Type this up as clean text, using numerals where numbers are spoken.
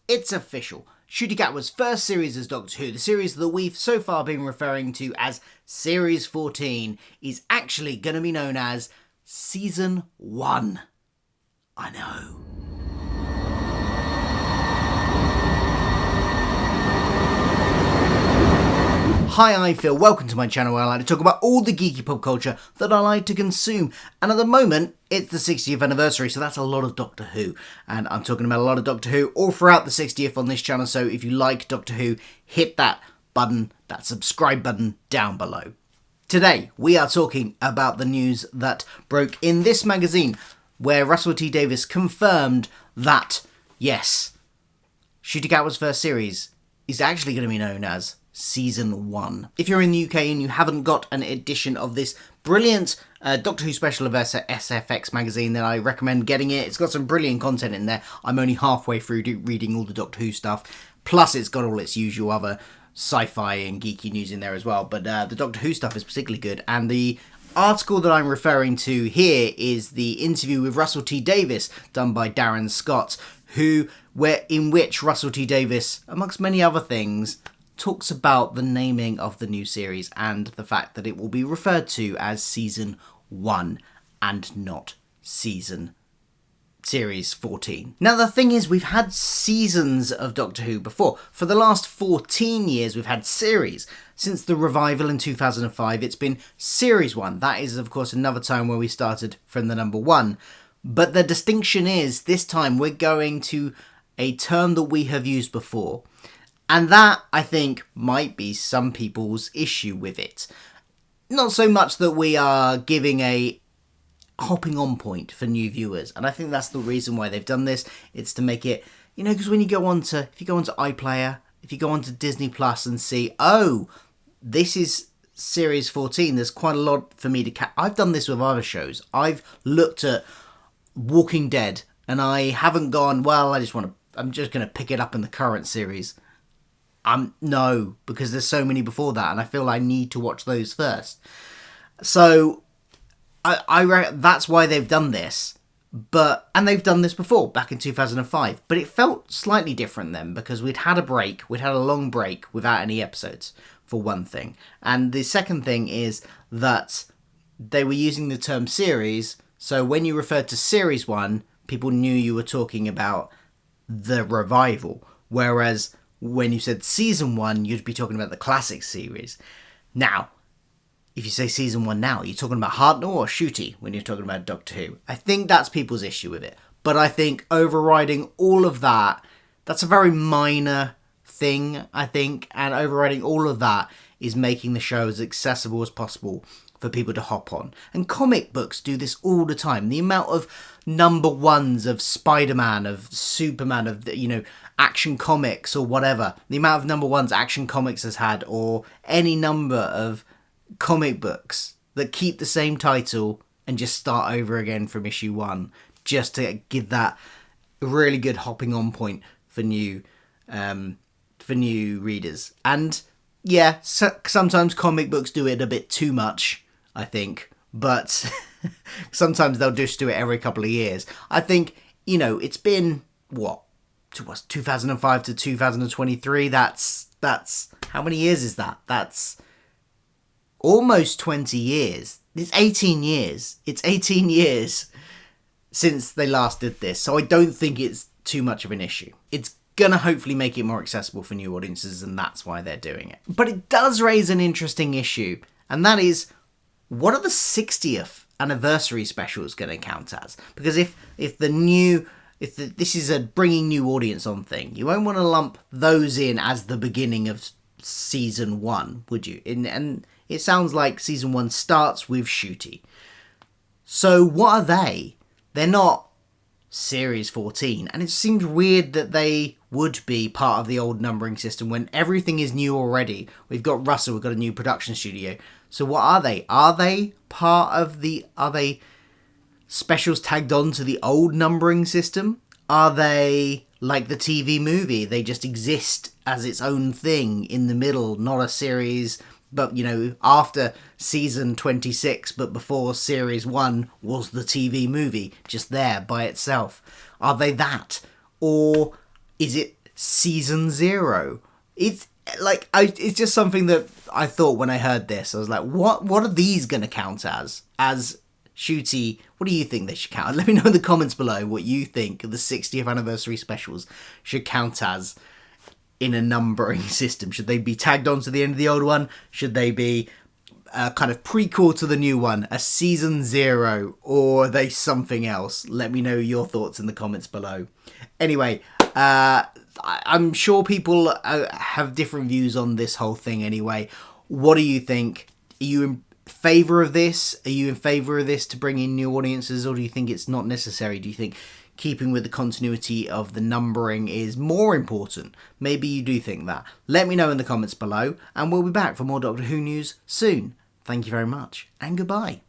It's official. Ncuti Gatwa's first series as Doctor Who, the series that we've so far been referring to as Series 14, is actually going to be known as Season 1. I know. Hi, I'm Phil. Welcome to my channel where I like to talk about all the geeky pop culture that I like to consume. And at the moment, it's the 60th anniversary, so that's a lot of Doctor Who. And I'm talking about a lot of Doctor Who all throughout the 60th on this channel, so if you like Doctor Who, hit that button, that subscribe button down below. Today, we are talking about the news that broke in this magazine, where Russell T Davies confirmed that, yes, Ncuti Gatwa's first series is actually going to be known as Season 1. If you're in the UK and you haven't got an edition of this brilliant Doctor Who special of SFX magazine, then I recommend getting it. It's got some brilliant content in there. I'm only halfway through reading all the Doctor Who stuff. Plus, it's got all its usual other sci-fi and geeky news in there as well. But the Doctor Who stuff is particularly good. And the article that I'm referring to here is the interview with Russell T Davies done by Darren Scott, in which Russell T Davies, amongst many other things, talks about the naming of the new series and the fact that it will be referred to as Season 1 and not Series 14. Now, the thing is, we've had seasons of Doctor Who before. For the last 14 years, we've had series. Since the revival in 2005, it's been Series 1. That is, of course, another time where we started from the number 1. But the distinction is, this time, we're going to a term that we have used before. And that, I think, might be some people's issue with it. Not so much that we are giving a hopping on point for new viewers. And I think that's the reason why they've done this. It's to make it, because when you go on to, if you go onto iPlayer, if you go onto Disney Plus and see, oh, this is Series 14, there's quite a lot for me to catch. I've done this with other shows. I've looked at Walking Dead and I haven't gone, well, I'm just going to pick it up in the current series. No, because there's so many before that, and I feel I need to watch those first. So, that's why they've done this. And they've done this before, back in 2005. But it felt slightly different then, because we'd had a long break without any episodes, for one thing. And the second thing is that they were using the term series, so when you referred to Series 1, people knew you were talking about the revival. Whereas when you said Season 1, you'd be talking about the classic series. Now, if you say Season 1 now, you're talking about Hartnell or Ncuti when you're talking about Doctor Who. I think that's people's issue with it. But I think overriding all of that, that's a very minor thing, I think. And overriding all of that is making the show as accessible as possible for people to hop on. And comic books do this all the time. The amount of number ones of Spider-Man, of Superman, of, Action Comics or whatever. The amount of number ones Action Comics has had, or any number of comic books that keep the same title and just start over again from issue 1, just to give that really good hopping on point for new readers. And yeah, sometimes comic books do it a bit too much, I think, but sometimes they'll just do it every couple of years. I think, it's been, 2005 to 2023, that's how many years is that? That's almost 20 years. It's 18 years. It's 18 years since they last did this, so I don't think it's too much of an issue. It's gonna hopefully make it more accessible for new audiences, and that's why they're doing it. But it does raise an interesting issue, and that is, what are the 60th anniversary specials going to count as? Because if this is a bringing new audience on thing, you won't want to lump those in as the beginning of Season 1, would you? And it sounds like Season 1 starts with Ncuti. So what are they? They're not Series 14, and it seems weird that they would be part of the old numbering system when everything is new already. We've got Russell, we've got a new production studio. So what are they? Are they are they specials tagged on to the old numbering system? Are they like the TV movie? They just exist as its own thing in the middle, not a series, but, after season 26, but before series 1 was the TV movie, just there by itself. Are they that? Or is it season 0. It's like it's just something that I thought when I heard this. I was like, what are these going to count as Ncuti? What do you think they should count? Let me know in the comments below what you think the 60th anniversary specials should count as in a numbering system. Should they be tagged on to the end of the old one? Should they be a kind of prequel to the new one, a season 0, or are they something else? Let me know your thoughts in the comments below. Anyway, I'm sure people have different views on this whole thing anyway. What do you think? Are you in favour of this? Are you in favour of this to bring in new audiences, or do you think it's not necessary? Do you think keeping with the continuity of the numbering is more important? Maybe you do think that. Let me know in the comments below, and we'll be back for more Doctor Who news soon. Thank you very much, and goodbye.